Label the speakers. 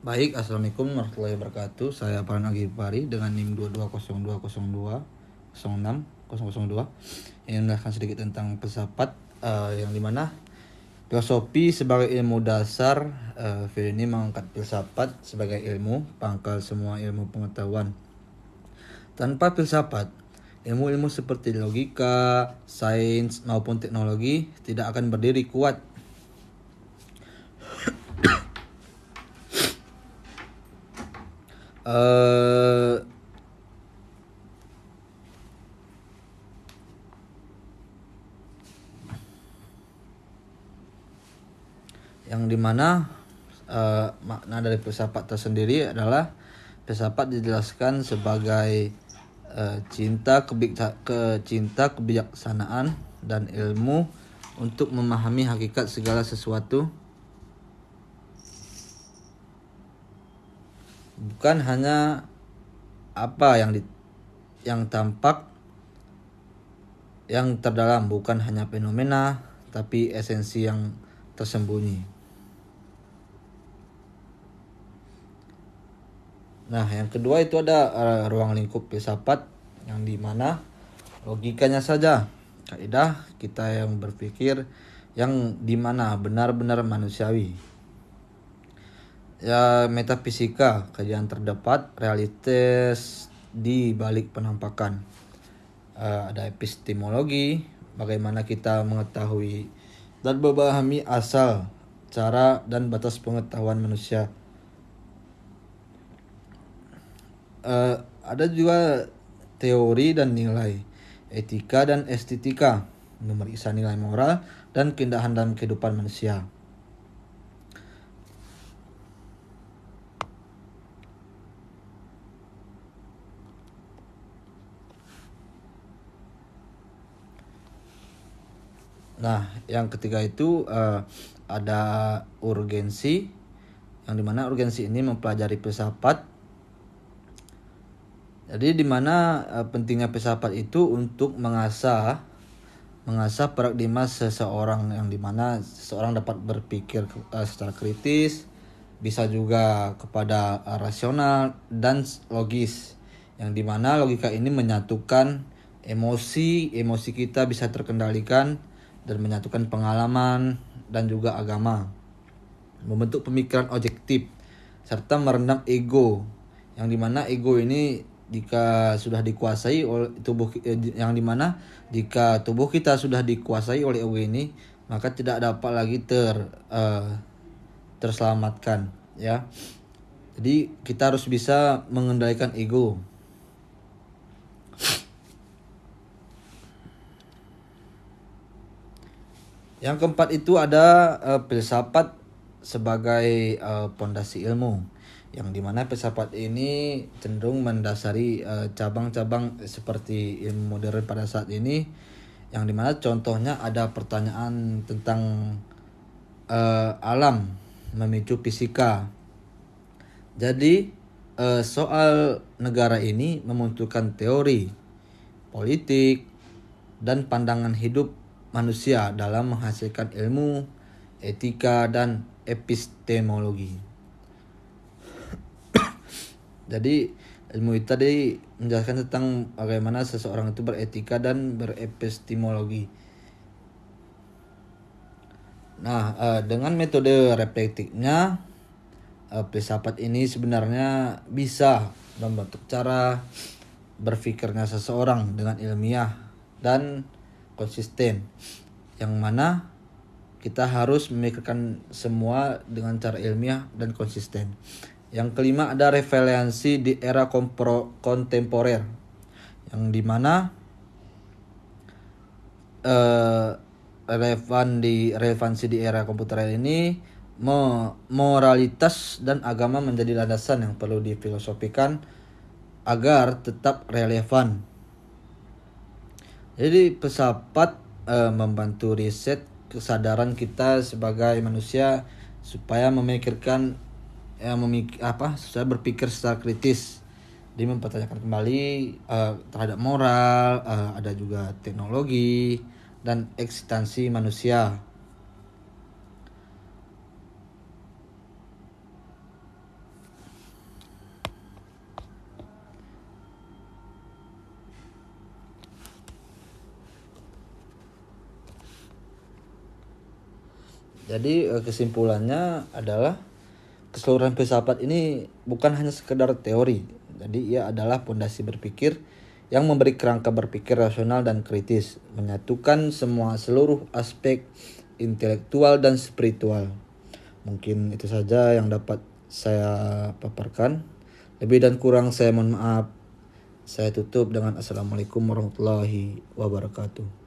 Speaker 1: Baik, Assalamualaikum warahmatullahi wabarakatuh. Saya Farhan Agipari dengan NIM 220202060002 yang menjelaskan sedikit tentang filsafat, yang dimana filosofi sebagai ilmu dasar. Video ini mengangkat filsafat sebagai ilmu pangkal semua ilmu pengetahuan. Tanpa filsafat, ilmu-ilmu seperti logika, sains maupun teknologi tidak akan berdiri kuat. Eh, yang dimana makna dari filsafat tersendiri adalah filsafat dijelaskan sebagai cinta kebijaksanaan dan ilmu untuk memahami hakikat segala sesuatu, bukan hanya apa yang tampak, yang terdalam, bukan hanya fenomena tapi esensi yang tersembunyi. Nah, yang kedua itu ada ruang lingkup filsafat, yang dimana logikanya saja kaidah kita yang berpikir, yang dimana benar-benar manusiawi. Ya, metafisika, kajian terdapat realitas di balik penampakan. Ada epistemologi, bagaimana kita mengetahui dan memahami asal, cara dan batas pengetahuan manusia. Ada juga teori dan nilai, etika dan estetika, memeriksa nilai moral dan keindahan dalam kehidupan manusia. Nah, yang ketiga itu ada urgensi, yang dimana urgensi ini mempelajari filsafat. Jadi dimana pentingnya filsafat itu untuk mengasah paradigma seseorang, yang dimana seseorang dapat berpikir secara kritis, bisa juga kepada rasional dan logis, yang dimana logika ini menyatukan emosi kita bisa terkendalikan dan menyatukan pengalaman dan juga agama, membentuk pemikiran objektif serta meredam ego, yang dimana ego ini jika sudah dikuasai oleh tubuh, yang dimana jika tubuh kita sudah dikuasai oleh ego ini, maka tidak dapat lagi terselamatkan, ya. Jadi kita harus bisa mengendalikan ego. Yang keempat itu ada filsafat sebagai pondasi ilmu, yang dimana filsafat ini cenderung mendasari cabang-cabang seperti ilmu modern pada saat ini, yang dimana contohnya ada pertanyaan tentang alam memicu fisika. Jadi soal negara ini memunculkan teori, politik, dan pandangan hidup manusia dalam menghasilkan ilmu, etika, dan epistemologi. Jadi ilmu itu tadi menjelaskan tentang bagaimana seseorang itu beretika dan berepistemologi. Nah, dengan metode reflektifnya, filsafat ini sebenarnya bisa membentuk cara berpikirnya seseorang dengan ilmiah dan konsisten, yang mana kita harus memikirkan semua dengan cara ilmiah dan konsisten. Yang kelima ada relevansi di era kontemporer, yang dimana relevansi di era komputer ini moralitas dan agama menjadi landasan yang perlu difilosofikan agar tetap relevan. Jadi filsafat membantu riset kesadaran kita sebagai manusia supaya memikirkan supaya berpikir secara kritis, dia mempertanyakan kembali terhadap moral, ada juga teknologi dan eksistensi manusia. Jadi kesimpulannya adalah keseluruhan filsafat ini bukan hanya sekedar teori. Jadi ia adalah fondasi berpikir yang memberi kerangka berpikir rasional dan kritis, menyatukan seluruh aspek intelektual dan spiritual. Mungkin itu saja yang dapat saya paparkan. Lebih dan kurang saya mohon maaf. Saya tutup dengan Assalamualaikum warahmatullahi wabarakatuh.